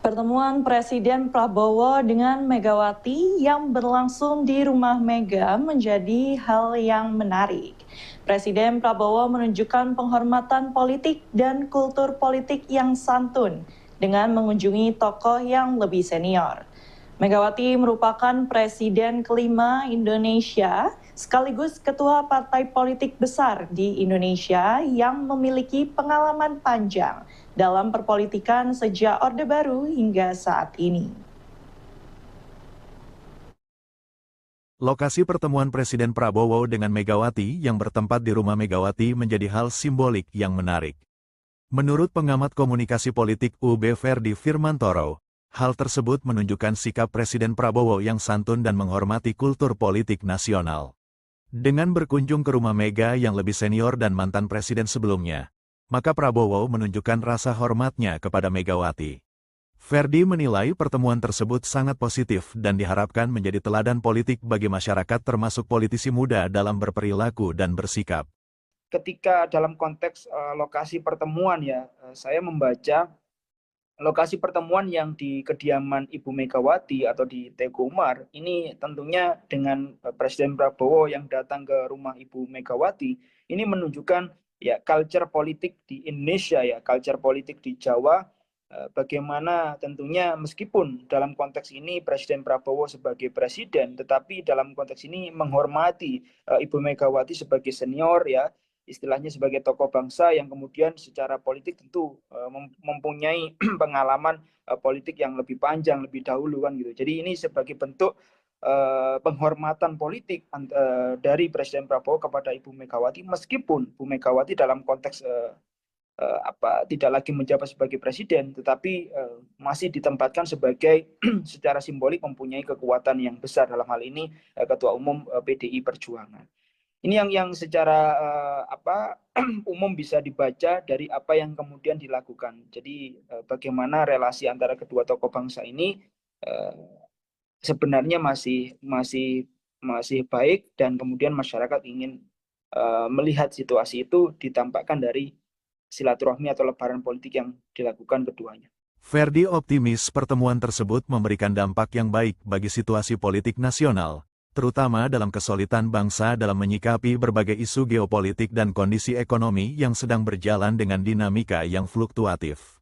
Pertemuan Presiden Prabowo dengan Megawati yang berlangsung di Rumah Mega menjadi hal yang menarik. Presiden Prabowo menunjukkan penghormatan politik dan kultur politik yang santun dengan mengunjungi tokoh yang lebih senior. Megawati merupakan presiden kelima Indonesia sekaligus ketua partai politik besar di Indonesia yang memiliki pengalaman panjang dalam perpolitikan sejak Orde Baru hingga saat ini. Lokasi pertemuan Presiden Prabowo dengan Megawati yang bertempat di Rumah Megawati menjadi hal simbolik yang menarik. Menurut pengamat komunikasi politik UB Ferdi Firmantoro, hal tersebut menunjukkan sikap Presiden Prabowo yang santun dan menghormati kultur politik nasional. Dengan berkunjung ke rumah Mega yang lebih senior dan mantan presiden sebelumnya, maka Prabowo menunjukkan rasa hormatnya kepada Megawati. Ferdi menilai pertemuan tersebut sangat positif dan diharapkan menjadi teladan politik bagi masyarakat termasuk politisi muda dalam berperilaku dan bersikap. Ketika dalam konteks lokasi pertemuan saya membaca lokasi pertemuan yang di kediaman Ibu Megawati atau di Teguh Umar, ini tentunya dengan Presiden Prabowo yang datang ke rumah Ibu Megawati, ini menunjukkan culture politik di Indonesia, culture politik di Jawa, bagaimana tentunya meskipun dalam konteks ini Presiden Prabowo sebagai presiden, tetapi dalam konteks ini menghormati Ibu Megawati sebagai senior, istilahnya sebagai tokoh bangsa yang kemudian secara politik tentu mempunyai pengalaman politik yang lebih panjang, lebih dahulu kan gitu. Jadi ini sebagai bentuk penghormatan politik dari Presiden Prabowo kepada Ibu Megawati, meskipun Ibu Megawati dalam konteks tidak lagi menjabat sebagai presiden, tetapi masih ditempatkan sebagai secara simbolik mempunyai kekuatan yang besar, dalam hal ini Ketua Umum PDI Perjuangan. Ini yang secara umum bisa dibaca dari apa yang kemudian dilakukan. Jadi bagaimana relasi antara kedua tokoh bangsa ini sebenarnya masih baik, dan kemudian masyarakat ingin melihat situasi itu ditampakkan dari silaturahmi atau lebaran politik yang dilakukan keduanya. Ferdi optimis pertemuan tersebut memberikan dampak yang baik bagi situasi politik nasional, terutama dalam kesulitan bangsa dalam menyikapi berbagai isu geopolitik dan kondisi ekonomi yang sedang berjalan dengan dinamika yang fluktuatif.